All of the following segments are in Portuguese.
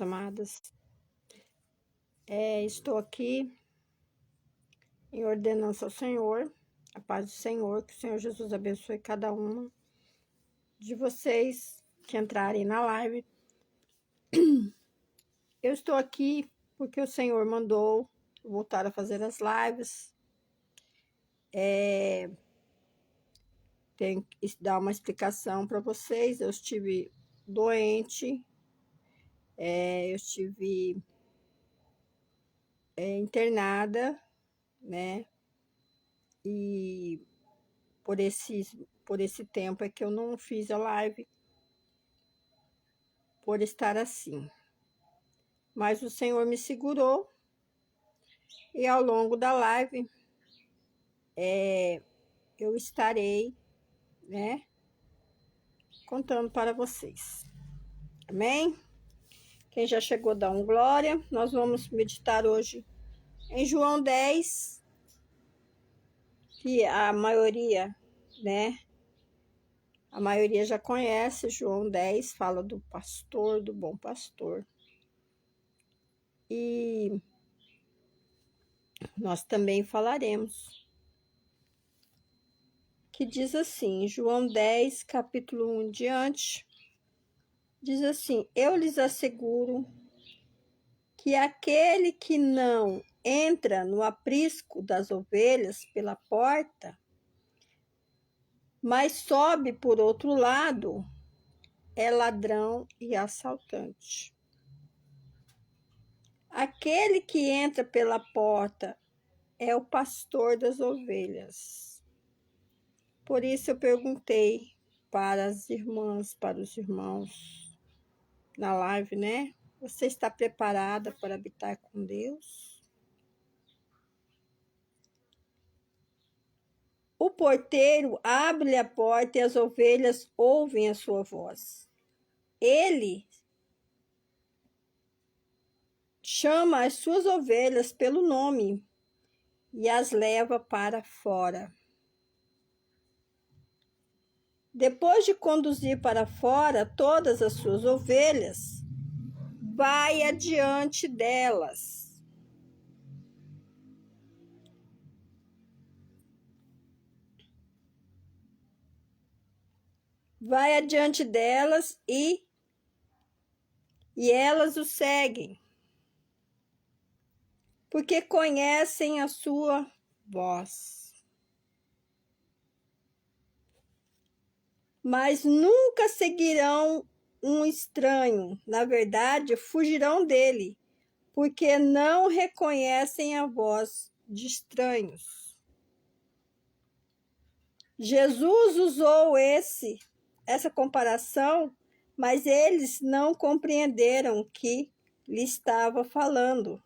amadas. Estou aqui em ordenança ao Senhor, a paz do Senhor, que o Senhor Jesus abençoe cada uma de vocês que entrarem na live. Eu estou aqui porque o Senhor mandou voltar a fazer as lives. Tenho que dar uma explicação para vocês. Eu estive doente, eu estive internada, né? E por esse tempo é que eu não fiz a live, por estar assim. Mas o Senhor me segurou e ao longo da live eu estarei, né, contando para vocês. Amém? Quem já chegou, dá um glória. Nós vamos meditar hoje em João 10, que a maioria, né, a maioria já conhece. João 10 fala do pastor, do bom pastor. E nós também falaremos, que diz assim, João 10, capítulo 1 em diante, diz assim: eu lhes asseguro que aquele que não entra no aprisco das ovelhas pela porta, mas sobe por outro lado, é ladrão e assaltante. Aquele que entra pela porta é o pastor das ovelhas. Por isso eu perguntei para as irmãs, para os irmãos na live, né? Você está preparada para habitar com Deus? O porteiro abre a porta e as ovelhas ouvem a sua voz. Ele chama as suas ovelhas pelo nome e as leva para fora. Depois de conduzir para fora todas as suas ovelhas, vai adiante delas. Vai adiante delas e elas o seguem, porque conhecem a sua voz. Mas nunca seguirão um estranho. Na verdade, fugirão dele, porque não reconhecem a voz de estranhos. Jesus usou essa comparação, mas eles não compreenderam que lhe estava falando.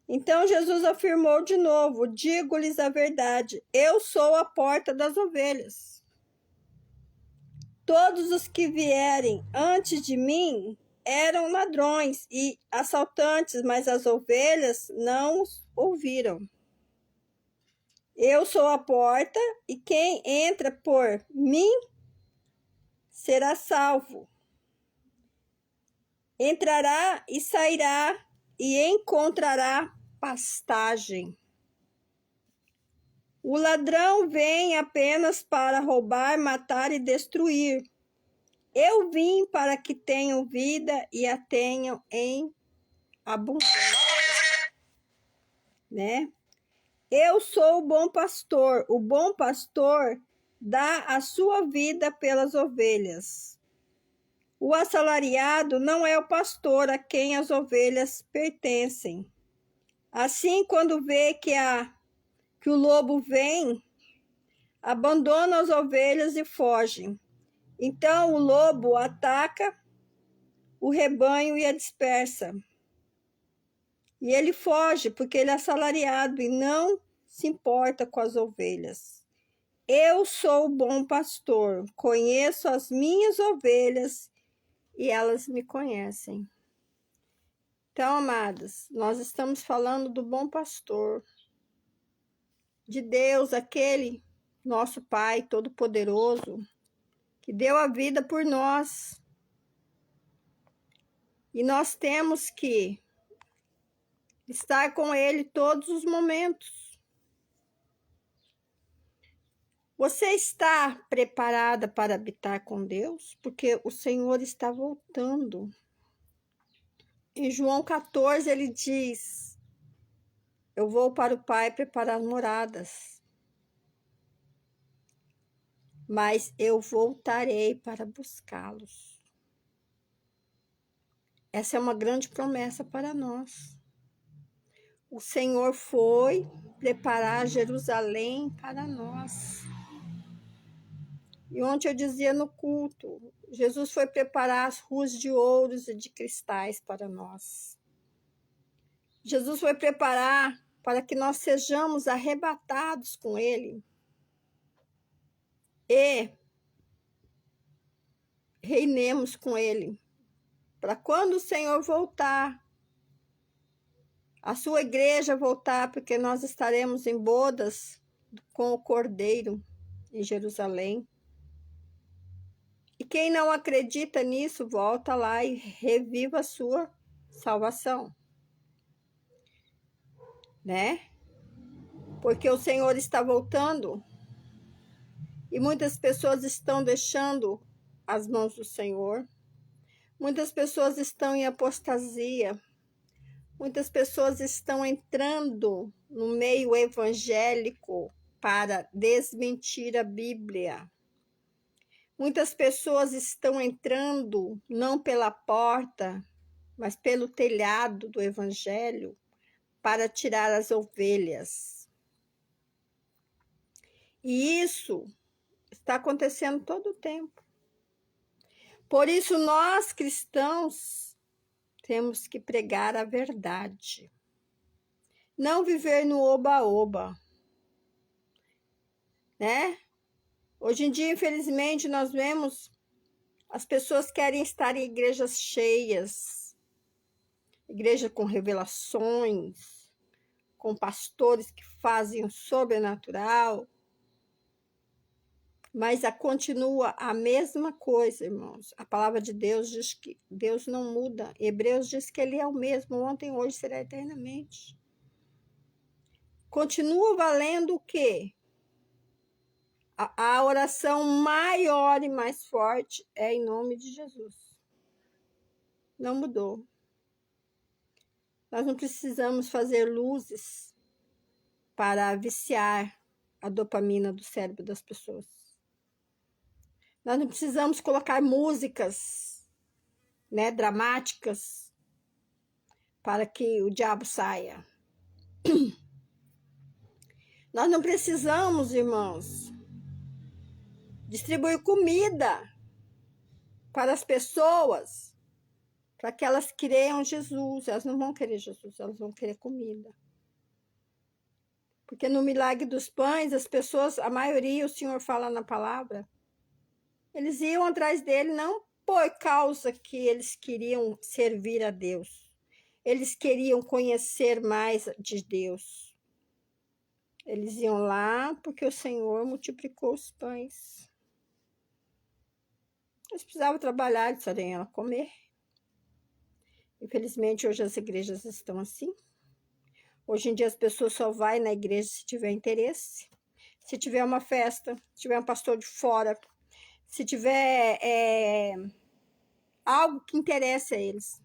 Então Jesus afirmou de novo: digo-lhes a verdade, eu sou a porta das ovelhas. Todos os que vierem antes de mim eram ladrões e assaltantes, mas as ovelhas não os ouviram. Eu sou a porta, e quem entra por mim será salvo. Entrará e sairá e encontrará pastagem. O ladrão vem apenas para roubar, matar e destruir. Eu vim para que tenham vida e a tenham em abundância, né? Eu sou o bom pastor. O bom pastor dá a sua vida pelas ovelhas. O assalariado não é o pastor a quem as ovelhas pertencem. Assim, quando vê que o lobo vem, abandona as ovelhas e foge. Então o lobo ataca o rebanho e a dispersa. E ele foge porque ele é assalariado e não se importa com as ovelhas. Eu sou o bom pastor, conheço as minhas ovelhas e elas me conhecem. Então, amadas, nós estamos falando do bom pastor, de Deus, aquele nosso Pai Todo-Poderoso, que deu a vida por nós. E nós temos que estar com Ele todos os momentos. Você está preparada para habitar com Deus? Porque o Senhor está voltando. Em João 14, ele diz: eu vou para o Pai preparar moradas, mas eu voltarei para buscá-los. Essa é uma grande promessa para nós. O Senhor foi preparar Jerusalém para nós. E ontem eu dizia no culto, Jesus foi preparar as ruas de ouros e de cristais para nós. Jesus foi preparar para que nós sejamos arrebatados com Ele e reinemos com Ele. Para quando o Senhor voltar, a sua igreja voltar, porque nós estaremos em bodas com o Cordeiro em Jerusalém. E quem não acredita nisso, volta lá e reviva a sua salvação, né? Porque o Senhor está voltando e muitas pessoas estão deixando as mãos do Senhor. Muitas pessoas estão em apostasia. Muitas pessoas estão entrando no meio evangélico para desmentir a Bíblia. Muitas pessoas estão entrando não pela porta, mas pelo telhado do evangelho para tirar as ovelhas. E isso está acontecendo todo o tempo. Por isso, nós cristãos temos que pregar a verdade. Não viver no oba-oba, né? Hoje em dia, infelizmente, nós vemos as pessoas querem estar em igrejas cheias, igreja com revelações, com pastores que fazem o sobrenatural, mas continua a mesma coisa, irmãos. A palavra de Deus diz que Deus não muda. Hebreus diz que Ele é o mesmo, ontem, hoje, será eternamente. Continua valendo o quê? A oração maior e mais forte é em nome de Jesus. Não mudou. Nós não precisamos fazer luzes para viciar a dopamina do cérebro das pessoas. Nós não precisamos colocar músicas, né, dramáticas para que o diabo saia. Nós não precisamos, irmãos, distribuir comida para as pessoas para que elas creiam Jesus. Elas não vão querer Jesus, elas vão querer comida. Porque no milagre dos pães, as pessoas, a maioria, o Senhor fala na palavra, eles iam atrás dele não por causa que eles queriam servir a Deus. Eles queriam conhecer mais de Deus. Eles iam lá porque o Senhor multiplicou os pães. Eles precisavam trabalhar, eles precisavam comer. Infelizmente, hoje as igrejas estão assim. Hoje em dia as pessoas só vão na igreja se tiver interesse. Se tiver uma festa, se tiver um pastor de fora, se tiver algo que interessa a eles.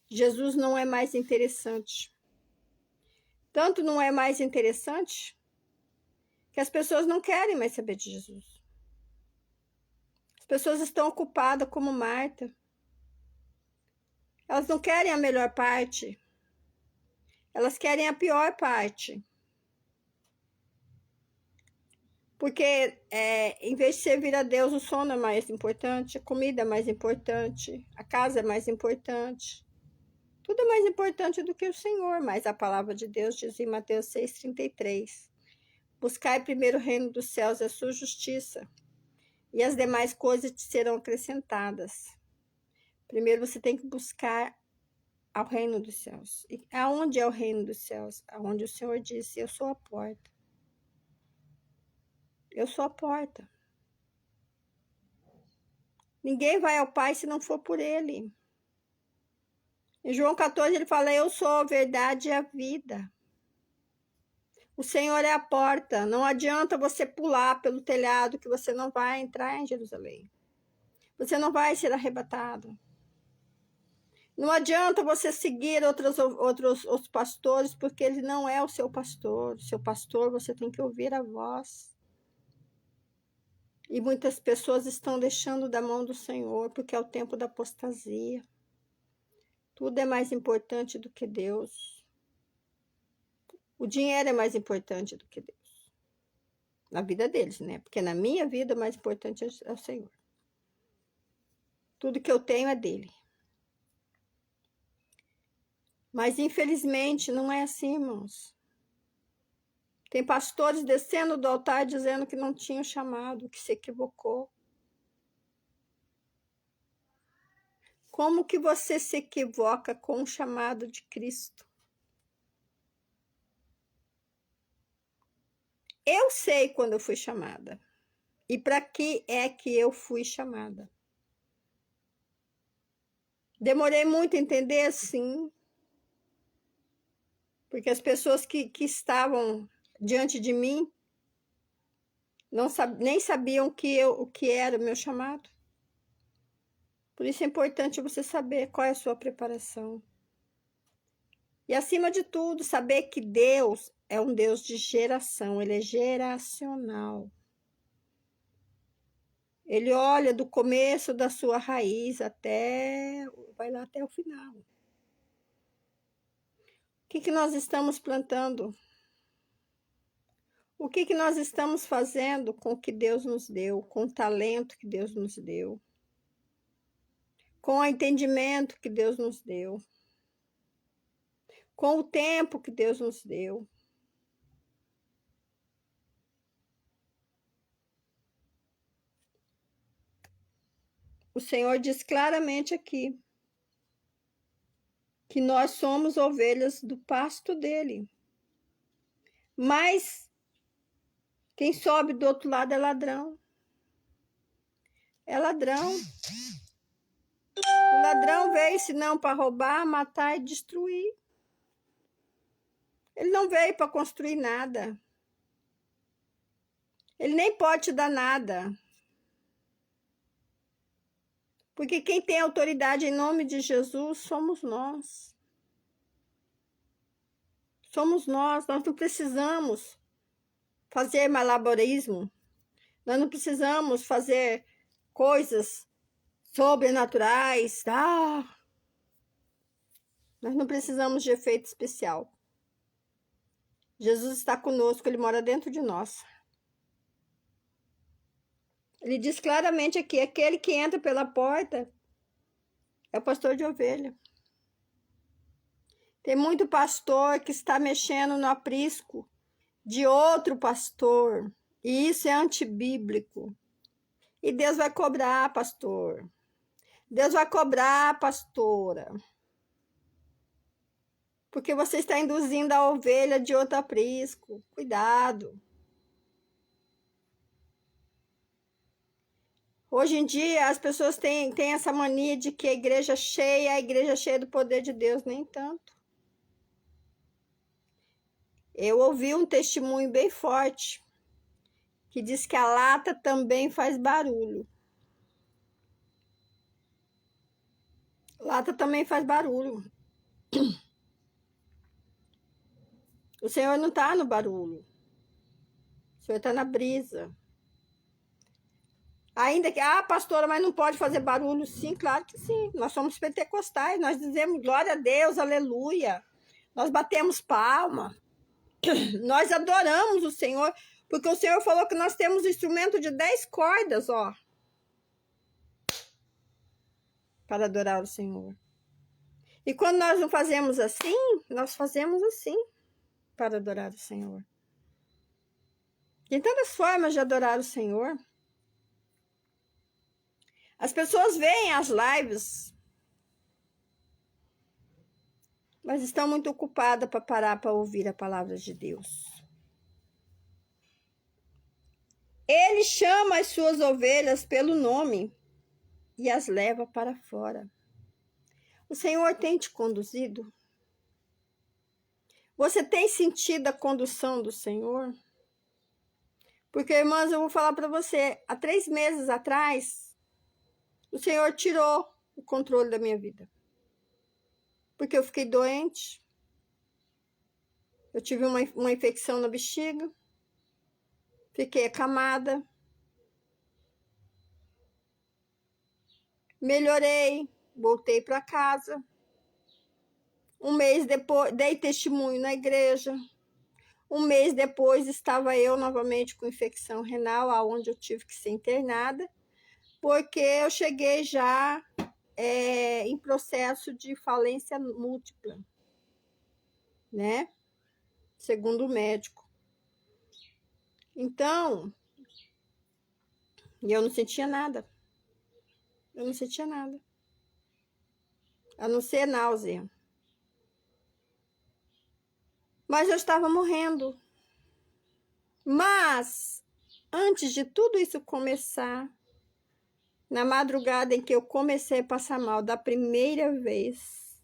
Jesus não é mais interessante. Tanto não é mais interessante que as pessoas não querem mais saber de Jesus. As pessoas estão ocupadas como Marta. Elas não querem a melhor parte. Elas querem a pior parte. Porque em vez de servir a Deus, o sono é mais importante, a comida é mais importante, a casa é mais importante. Tudo é mais importante do que o Senhor, mas a palavra de Deus diz em Mateus 6,33: buscai primeiro o reino dos céus e a sua justiça, e as demais coisas te serão acrescentadas. Primeiro você tem que buscar ao reino dos céus. E aonde é o reino dos céus? Aonde o Senhor disse: eu sou a porta. Eu sou a porta. Ninguém vai ao Pai se não for por Ele. Em João 14 ele fala, eu sou a verdade e a vida. O Senhor é a porta. Não adianta você pular pelo telhado que você não vai entrar em Jerusalém. Você não vai ser arrebatado. Não adianta você seguir outros pastores, porque ele não é o seu pastor. Seu pastor, você tem que ouvir a voz. E muitas pessoas estão deixando da mão do Senhor, porque é o tempo da apostasia. Tudo é mais importante do que Deus. O dinheiro é mais importante do que Deus. Na vida deles, né? Porque na minha vida o mais importante é o Senhor. Tudo que eu tenho é dele. Mas infelizmente não é assim, irmãos. Tem pastores descendo do altar dizendo que não tinham chamado, que se equivocou. Como que você se equivoca com o chamado de Cristo? Eu sei quando eu fui chamada. E para que é que eu fui chamada? Demorei muito a entender, sim. Porque as pessoas que estavam diante de mim nem sabiam o que era o meu chamado. Por isso é importante você saber qual é a sua preparação. E, acima de tudo, saber que Deus é um Deus de geração, ele é geracional. Ele olha do começo da sua raiz vai lá até o final. O que nós estamos plantando? O que nós estamos fazendo com o que Deus nos deu, com o talento que Deus nos deu, com o entendimento que Deus nos deu, com o tempo que Deus nos deu? O Senhor diz claramente aqui que nós somos ovelhas do pasto dele. Mas quem sobe do outro lado é ladrão. É ladrão. O ladrão veio senão para roubar, matar e destruir. Ele não veio para construir nada. Ele nem pode te dar nada. Porque quem tem autoridade em nome de Jesus somos nós. Somos nós não precisamos fazer malabarismo. Nós não precisamos fazer coisas sobrenaturais. Nós não precisamos de efeito especial. Jesus está conosco, ele mora dentro de nós. Ele diz claramente aqui, aquele que entra pela porta é o pastor de ovelha. Tem muito pastor que está mexendo no aprisco de outro pastor. E isso é antibíblico. E Deus vai cobrar, pastor. Deus vai cobrar, pastora. Porque você está induzindo a ovelha de outro aprisco. Cuidado. Hoje em dia, as pessoas têm essa mania de que a igreja é cheia do poder de Deus. Nem tanto. Eu ouvi um testemunho bem forte que diz que a lata também faz barulho. Lata também faz barulho. O Senhor não está no barulho. O Senhor está na brisa. Ainda que, pastora, mas não pode fazer barulho. Sim, claro que sim. Nós somos pentecostais, nós dizemos glória a Deus, aleluia. Nós batemos palma. Nós adoramos o Senhor, porque o Senhor falou que nós temos instrumento de 10 cordas, ó, para adorar o Senhor. E quando nós não fazemos assim, nós fazemos assim para adorar o Senhor. Tem tantas formas de adorar o Senhor. As pessoas veem as lives, mas estão muito ocupadas para parar para ouvir a palavra de Deus. Ele chama as suas ovelhas pelo nome e as leva para fora. O Senhor tem te conduzido? Você tem sentido a condução do Senhor? Porque, irmãs, eu vou falar para você, há 3 meses atrás, o Senhor tirou o controle da minha vida. Porque eu fiquei doente, eu tive uma infecção na bexiga, fiquei acamada, melhorei, voltei para casa. Um mês depois, dei testemunho na igreja. Um mês depois, estava eu novamente com infecção renal, aonde eu tive que ser internada, porque eu cheguei já em processo de falência múltipla, né? Segundo o médico. Então, eu não sentia nada. Eu não sentia nada. A não ser náusea. Mas eu estava morrendo. Mas, antes de tudo isso começar, na madrugada em que eu comecei a passar mal da primeira vez,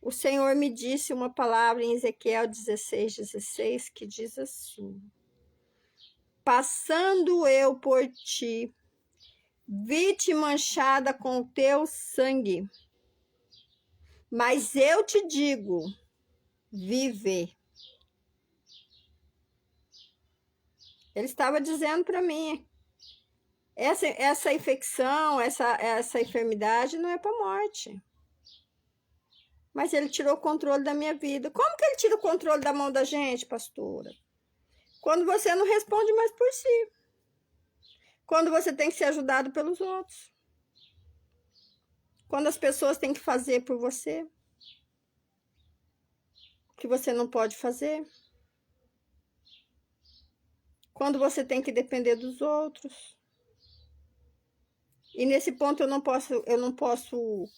o Senhor me disse uma palavra em Ezequiel 16:16, que diz assim: passando eu por ti, vi-te manchada com o teu sangue, mas eu te digo, vive. Ele estava dizendo para mim, essa infecção, essa enfermidade não é para morte. Mas ele tirou o controle da minha vida. Como que ele tira o controle da mão da gente, pastora? Quando você não responde mais por si. Quando você tem que ser ajudado pelos outros. Quando as pessoas têm que fazer por você o que você não pode fazer. Quando você tem que depender dos outros. E nesse ponto eu não posso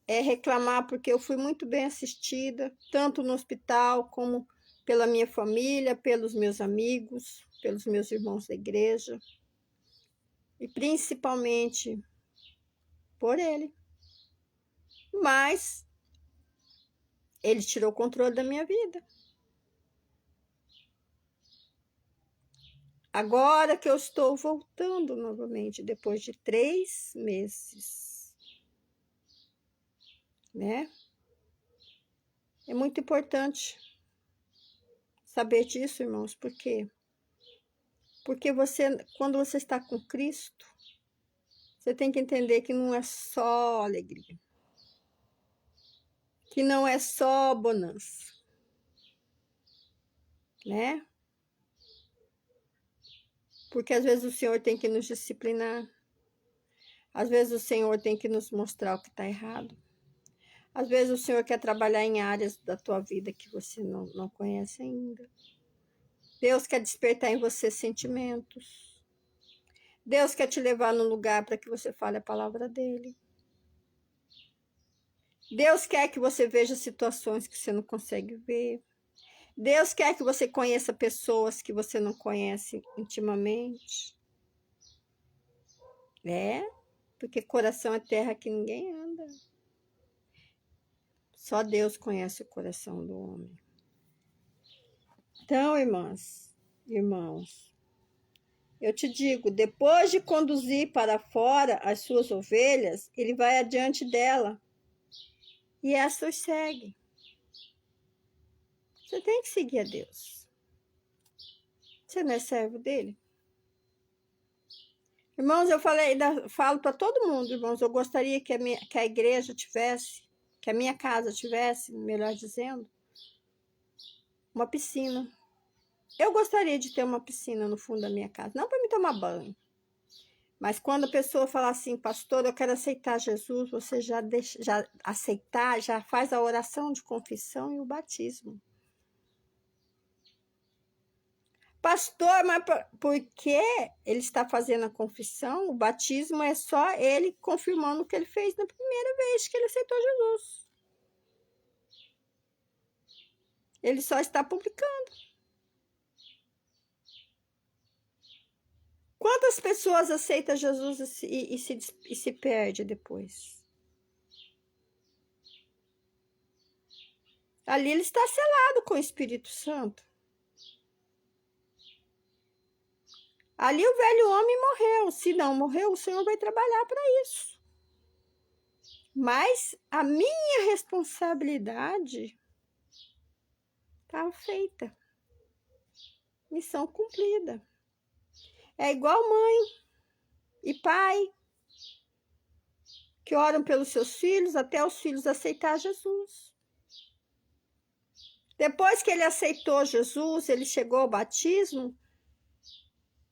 reclamar, porque eu fui muito bem assistida, tanto no hospital como pela minha família, pelos meus amigos, pelos meus irmãos da igreja. E principalmente por ele. Mas ele tirou o controle da minha vida. Agora que eu estou voltando novamente, depois de 3 meses, né? É muito importante saber disso, irmãos, por quê? Porque quando você está com Cristo, você tem que entender que não é só alegria, que não é só bonança, né? Porque às vezes o Senhor tem que nos disciplinar, às vezes o Senhor tem que nos mostrar o que está errado. Às vezes o Senhor quer trabalhar em áreas da tua vida que você não conhece ainda. Deus quer despertar em você sentimentos. Deus quer te levar num lugar para que você fale a palavra dele. Deus quer que você veja situações que você não consegue ver. Deus quer que você conheça pessoas que você não conhece intimamente. Porque coração é terra que ninguém anda. Só Deus conhece o coração do homem. Então, irmãs, irmãos, eu te digo, depois de conduzir para fora as suas ovelhas, ele vai adiante dela e essa os segue. Você tem que seguir a Deus. Você não é servo dele? Irmãos, falo para todo mundo, irmãos, eu gostaria que a igreja tivesse, que a minha casa tivesse, melhor dizendo, uma piscina. Eu gostaria de ter uma piscina no fundo da minha casa, não para me tomar banho. Mas quando a pessoa fala assim, pastor, eu quero aceitar Jesus, você já aceitar, já faz a oração de confissão e o batismo. Pastor, mas por que ele está fazendo a confissão? O batismo é só ele confirmando o que ele fez na primeira vez que ele aceitou Jesus. Ele só está publicando. Quantas pessoas aceitam Jesus e se perde depois? Ali ele está selado com o Espírito Santo. Ali o velho homem morreu. Se não morreu, o Senhor vai trabalhar para isso. Mas a minha responsabilidade estava feita. Missão cumprida. É igual mãe e pai que oram pelos seus filhos até os filhos aceitar Jesus. Depois que ele aceitou Jesus, ele chegou ao batismo,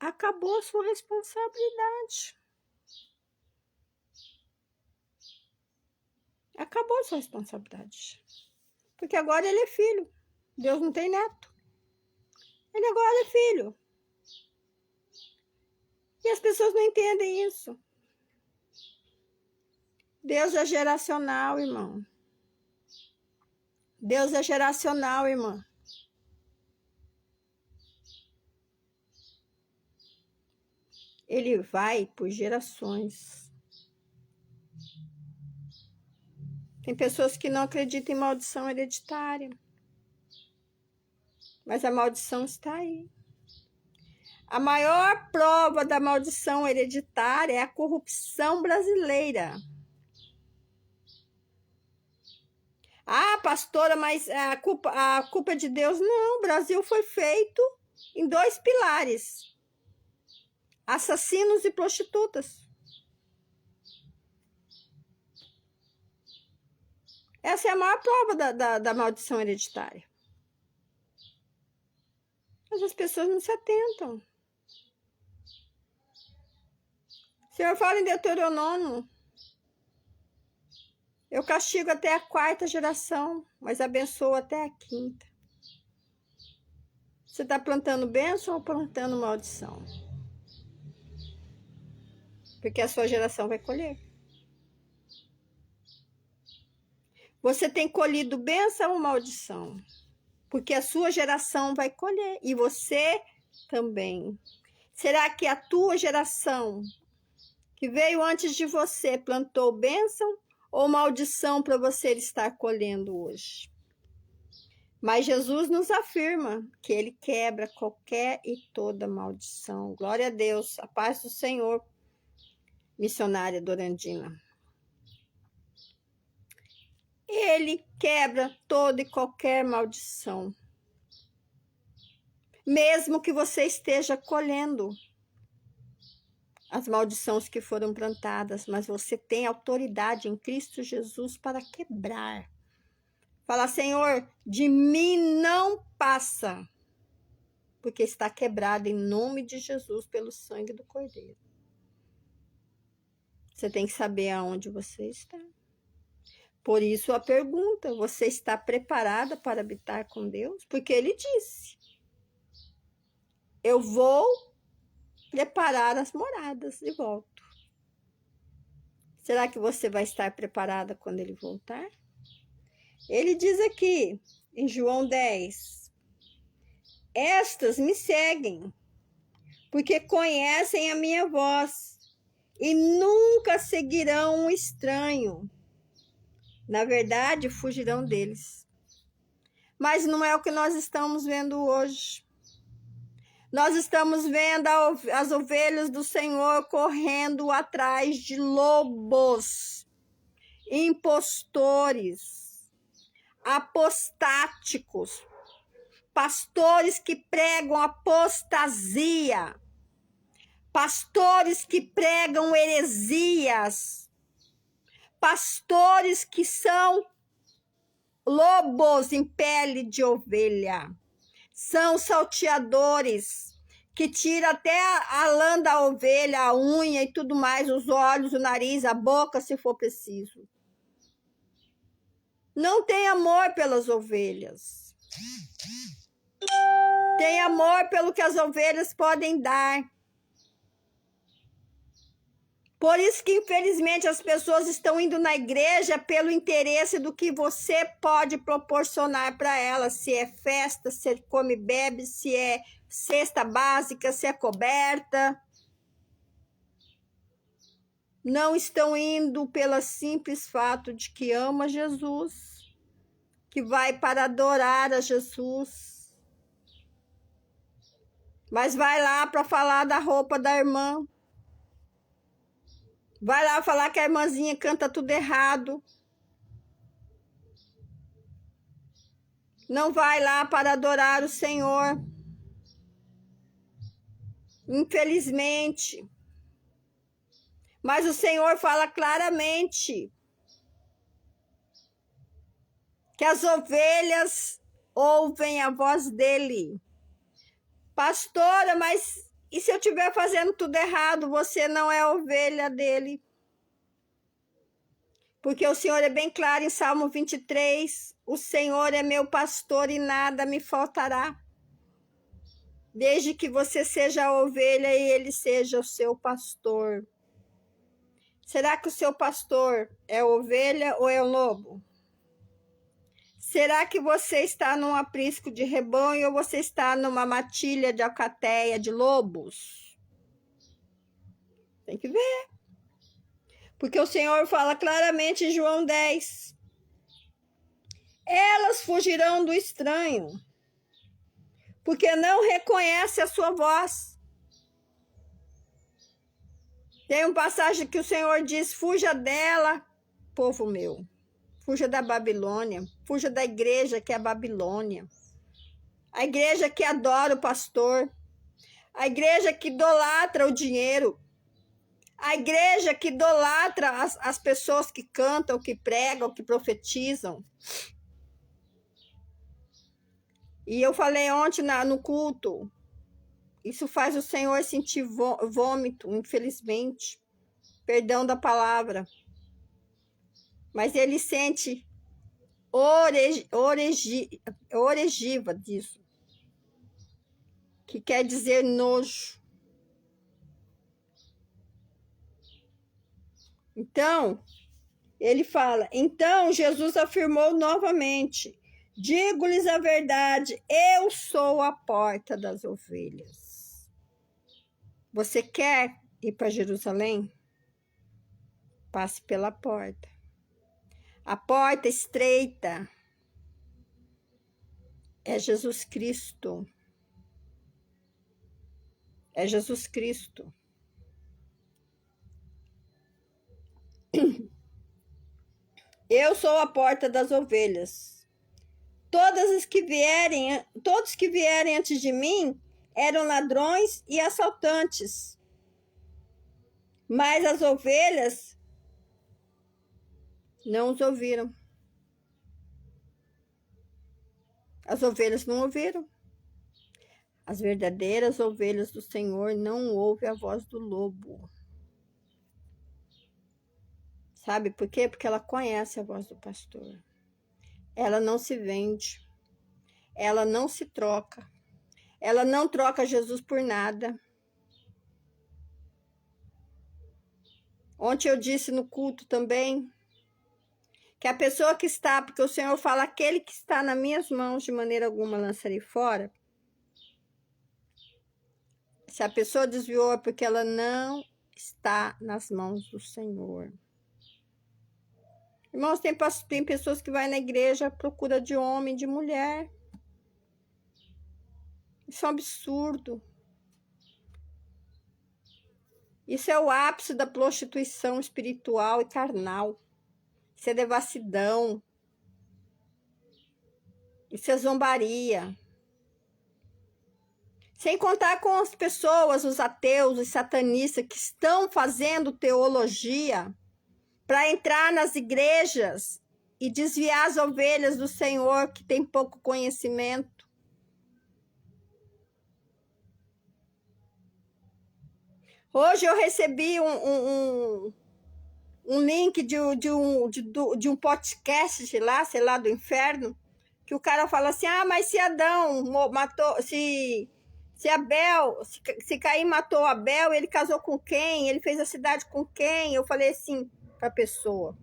acabou a sua responsabilidade. Acabou a sua responsabilidade. Porque agora ele é filho. Deus não tem neto. Ele agora é filho. E as pessoas não entendem isso. Deus é geracional, irmão. Deus é geracional, irmã. Ele vai por gerações. Tem pessoas que não acreditam em maldição hereditária. Mas a maldição está aí. A maior prova da maldição hereditária é a corrupção brasileira. Ah, pastora, mas a culpa é de Deus? Não, o Brasil foi feito em 2 pilares. Assassinos e prostitutas. Essa é a maior prova da maldição hereditária. Mas as pessoas não se atentam. O Senhor fala em Deuteronômio: eu castigo até a 4ª geração, mas abençoo até a 5ª. Você está plantando bênção ou plantando maldição? Porque a sua geração vai colher. Você tem colhido bênção ou maldição? Porque a sua geração vai colher. E você também. Será que a tua geração, que veio antes de você, plantou bênção ou maldição para você estar colhendo hoje? Mas Jesus nos afirma que ele quebra qualquer e toda maldição. Glória a Deus. A paz do Senhor, missionária Dorandina. Ele quebra toda e qualquer maldição. Mesmo que você esteja colhendo as maldições que foram plantadas, mas você tem autoridade em Cristo Jesus para quebrar. Fala: Senhor, de mim não passa, porque está quebrado em nome de Jesus pelo sangue do Cordeiro. Você tem que saber aonde você está. Por isso a pergunta: você está preparada para habitar com Deus? Porque ele disse: eu vou preparar as moradas e volto. Será que você vai estar preparada quando ele voltar? Ele diz aqui em João 10: estas me seguem, porque conhecem a minha voz e nunca seguirão um estranho. Na verdade, fugirão deles. Mas não é o que nós estamos vendo hoje. Nós estamos vendo as ovelhas do Senhor correndo atrás de lobos, impostores, apostáticos, pastores que pregam apostasia, pastores que pregam heresias, pastores que são lobos em pele de ovelha. São salteadores que tiram até a lã da ovelha, a unha e tudo mais, os olhos, o nariz, a boca, se for preciso. Não tem amor pelas ovelhas. Tem amor pelo que as ovelhas podem dar. Por isso que, infelizmente, as pessoas estão indo na igreja pelo interesse do que você pode proporcionar para elas. Se é festa, se é come e bebe, se é cesta básica, se é coberta. Não estão indo pelo simples fato de que ama Jesus, que vai para adorar a Jesus. Mas vai lá para falar da roupa da irmã. Vai lá falar que a irmãzinha canta tudo errado. Não vai lá para adorar o Senhor. Infelizmente. Mas o Senhor fala claramente que as ovelhas ouvem a voz dele. Pastora, mas e se eu estiver fazendo tudo errado? Você não é ovelha dele. Porque o Senhor é bem claro em Salmo 23, o Senhor é meu pastor e nada me faltará. Desde que você seja a ovelha e ele seja o seu pastor. Será que o seu pastor é ovelha ou é o lobo? Será que você está num aprisco de rebanho ou você está numa matilha de alcateia de lobos? Tem que ver. Porque o Senhor fala claramente em João 10. Elas fugirão do estranho, porque não reconhece a sua voz. Tem uma passagem que o Senhor diz, fuja dela, povo meu. Fuja da Babilônia, fuja da igreja que é a Babilônia. A igreja que adora o pastor. A igreja que idolatra o dinheiro. A igreja que idolatra as pessoas que cantam, que pregam, que profetizam. E eu falei ontem no culto, isso faz o Senhor sentir vômito, infelizmente. Perdão da palavra. Mas ele sente oregiva disso. Que quer dizer nojo. Então, ele fala, então Jesus afirmou novamente, digo-lhes a verdade, eu sou a porta das ovelhas. Você quer ir para Jerusalém? Passe pela porta. A porta estreita é Jesus Cristo. É Jesus Cristo. Eu sou a porta das ovelhas. Todos que vierem antes de mim eram ladrões e assaltantes. Mas as ovelhas não os ouviram. As ovelhas não ouviram. As verdadeiras ovelhas do Senhor não ouvem a voz do lobo. Sabe por quê? Porque ela conhece a voz do pastor. Ela não se vende. Ela não se troca. Ela não troca Jesus por nada. Ontem eu disse no culto também que a pessoa que está, porque o Senhor fala, aquele que está nas minhas mãos, de maneira alguma lançarei fora. Se a pessoa desviou é porque ela não está nas mãos do Senhor. Irmãos, tem pessoas que vão na igreja à procura de homem, de mulher. Isso é um absurdo. Isso é o ápice da prostituição espiritual e carnal. Isso é devassidão. Isso é zombaria. Sem contar com as pessoas, os ateus, os satanistas que estão fazendo teologia para entrar nas igrejas e desviar as ovelhas do Senhor que tem pouco conhecimento. Hoje eu recebi um link de um podcast lá, sei lá, do inferno, que o cara fala assim, mas se Adão matou, se Abel, se Caim matou Abel, ele casou com quem? Ele fez a cidade com quem? Eu falei assim para a pessoa,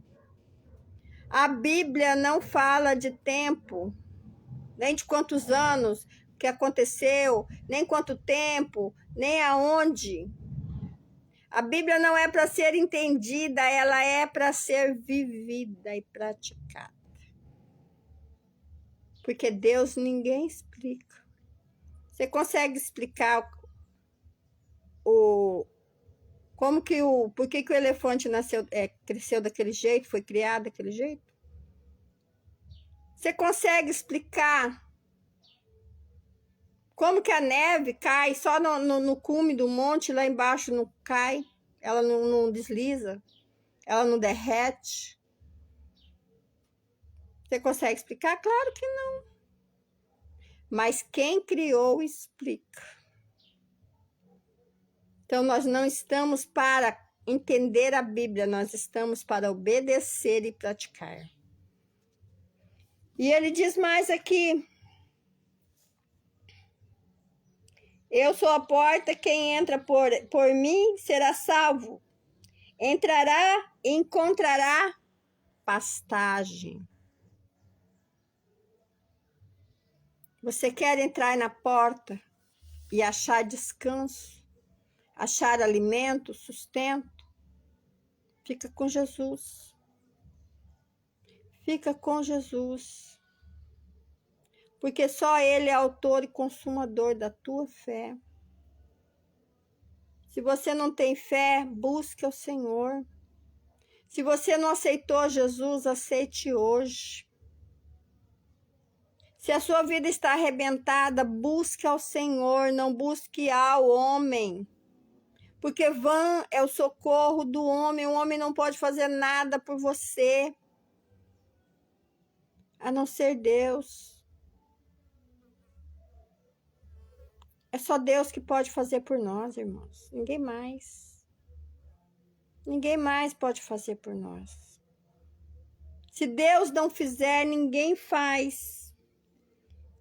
a Bíblia não fala de tempo, nem de quantos anos que aconteceu, nem quanto tempo, nem aonde. A Bíblia não é para ser entendida, ela é para ser vivida e praticada. Porque Deus ninguém explica. Você consegue explicar por que o elefante cresceu daquele jeito, foi criado daquele jeito? Você consegue explicar como que a neve cai só no cume do monte, lá embaixo não cai, ela não desliza, ela não derrete? Você consegue explicar? Claro que não. Mas quem criou explica. Então, nós não estamos para entender a Bíblia, nós estamos para obedecer e praticar. E ele diz mais aqui: eu sou a porta, quem entra por mim será salvo. Entrará e encontrará pastagem. Você quer entrar na porta e achar descanso, achar alimento, sustento? Fica com Jesus. Fica com Jesus. Porque só Ele é autor e consumador da tua fé. Se você não tem fé, busque o Senhor. Se você não aceitou Jesus, aceite hoje. Se a sua vida está arrebentada, busque ao Senhor, não busque ao homem. Porque vã é o socorro do homem, o homem não pode fazer nada por você, a não ser Deus. É só Deus que pode fazer por nós, irmãos. Ninguém mais. Ninguém mais pode fazer por nós. Se Deus não fizer, ninguém faz.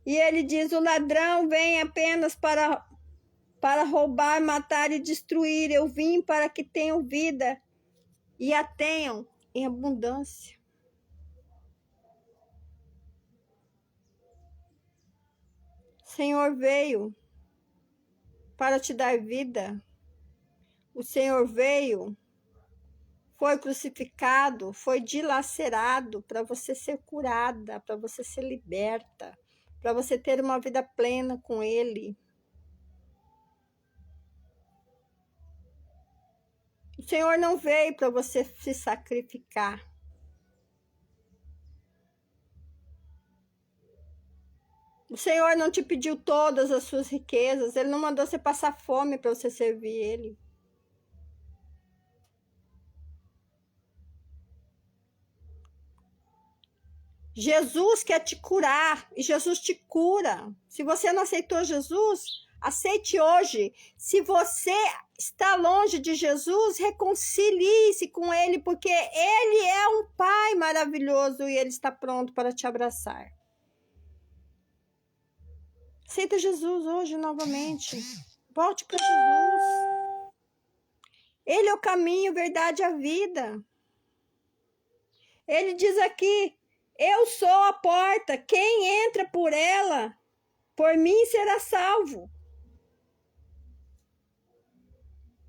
E ele diz: o ladrão vem apenas para roubar, matar e destruir. Eu vim para que tenham vida e a tenham em abundância. O Senhor veio para te dar vida. O Senhor veio, foi crucificado, foi dilacerado para você ser curada, para você ser liberta, para você ter uma vida plena com Ele. O Senhor não veio para você se sacrificar. O Senhor não te pediu todas as suas riquezas, Ele não mandou você passar fome para você servir Ele. Jesus quer te curar e Jesus te cura. Se você não aceitou Jesus, aceite hoje. Se você está longe de Jesus, reconcilie-se com Ele, porque Ele é um Pai maravilhoso e Ele está pronto para te abraçar. Aceita Jesus hoje novamente. Volte para Jesus. Ele é o caminho, a verdade e a vida. Ele diz aqui: eu sou a porta, quem entra por ela, por mim será salvo.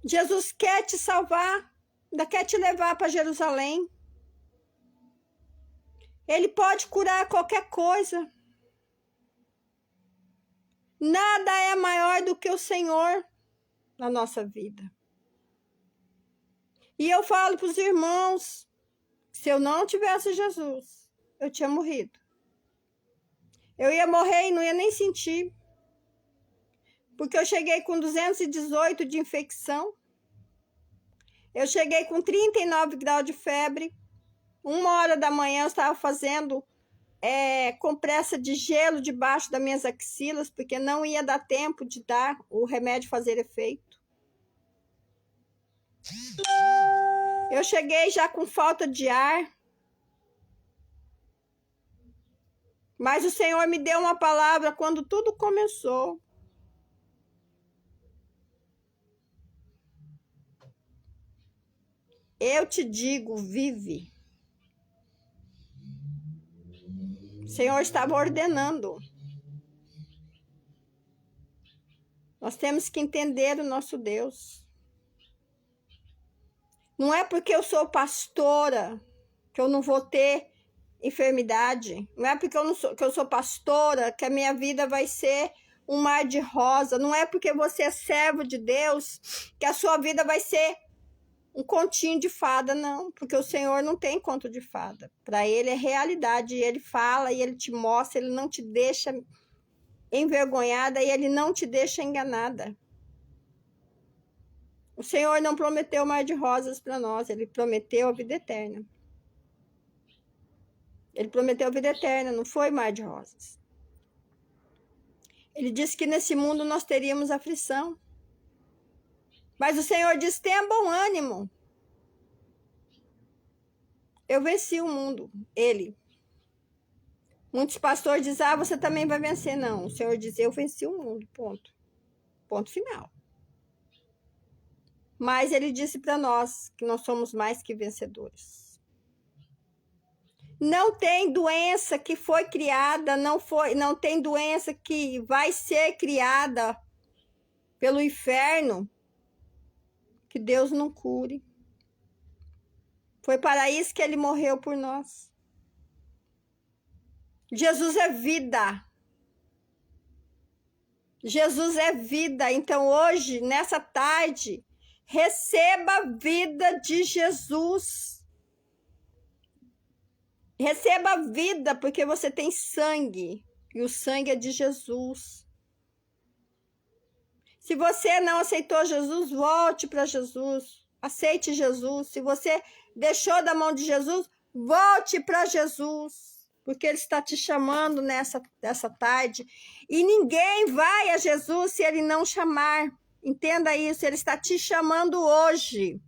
Jesus quer te salvar, ainda quer te levar para Jerusalém. Ele pode curar qualquer coisa. Nada é maior do que o Senhor na nossa vida. E eu falo para os irmãos, se eu não tivesse Jesus, eu tinha morrido. Eu ia morrer e não ia nem sentir. Porque eu cheguei com 218 de infecção. Eu cheguei com 39 graus de febre. 1h da manhã eu estava fazendo compressa de gelo debaixo das minhas axilas, porque não ia dar tempo de dar o remédio fazer efeito. Eu cheguei já com falta de ar. Mas o Senhor me deu uma palavra quando tudo começou. Eu te digo, vive. O Senhor estava ordenando. Nós temos que entender o nosso Deus. Não é porque eu sou pastora que eu não vou ter enfermidade. Não é porque que eu sou pastora que a minha vida vai ser um mar de rosa. Não é porque você é servo de Deus que a sua vida vai ser um continho de fada, não. Porque o Senhor não tem conto de fada. Para ele é realidade. E ele fala e ele te mostra, ele não te deixa envergonhada e ele não te deixa enganada. O Senhor não prometeu mar de rosas para nós, ele prometeu a vida eterna. Ele prometeu a vida eterna, não foi mar de rosas. Ele disse que nesse mundo nós teríamos aflição. Mas o Senhor disse: tenha bom ânimo. Eu venci o mundo, ele. Muitos pastores dizem: ah, você também vai vencer. Não, o Senhor diz: eu venci o mundo, ponto. Ponto final. Mas ele disse para nós que nós somos mais que vencedores. Não tem doença que foi criada, não tem doença que vai ser criada pelo inferno que Deus não cure. Foi para isso que ele morreu por nós. Jesus é vida. Jesus é vida. Então hoje, nessa tarde, receba a vida de Jesus. Receba a vida porque você tem sangue. E o sangue é de Jesus. Se você não aceitou Jesus, volte para Jesus. Aceite Jesus. Se você deixou da mão de Jesus, volte para Jesus. Porque ele está te chamando nessa tarde. E ninguém vai a Jesus se ele não chamar. Entenda isso, ele está te chamando hoje.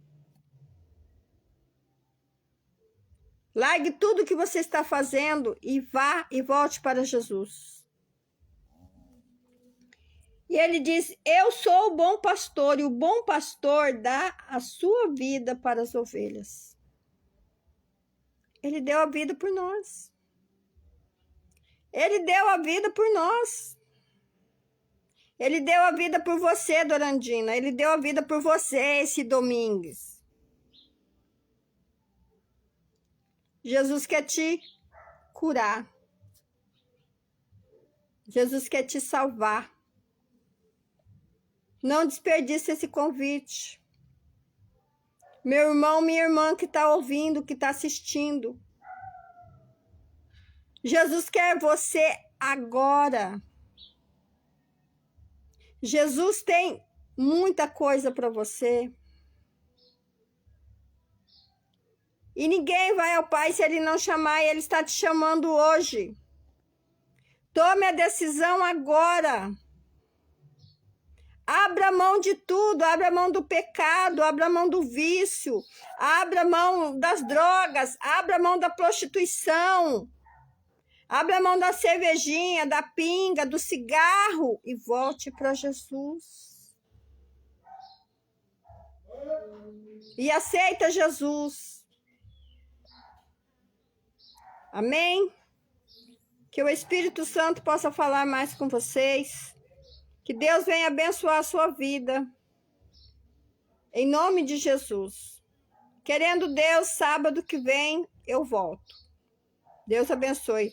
Largue tudo que você está fazendo e vá e volte para Jesus. E ele diz: eu sou o bom pastor, e o bom pastor dá a sua vida para as ovelhas. Ele deu a vida por nós. Ele deu a vida por nós. Ele deu a vida por você, Dorandina. Ele deu a vida por você, esse Domingues. Jesus quer te curar. Jesus quer te salvar. Não desperdice esse convite. Meu irmão, minha irmã que está ouvindo, que está assistindo. Jesus quer você agora. Jesus tem muita coisa para você. E ninguém vai ao Pai se ele não chamar, e ele está te chamando hoje. Tome a decisão agora. Abra mão de tudo, abra mão do pecado, abra mão do vício, abra mão das drogas, abra mão da prostituição, abra mão da cervejinha, da pinga, do cigarro e volte para Jesus. E aceita Jesus. Amém? Que o Espírito Santo possa falar mais com vocês. Que Deus venha abençoar a sua vida. Em nome de Jesus. Querendo Deus, sábado que vem eu volto. Deus abençoe.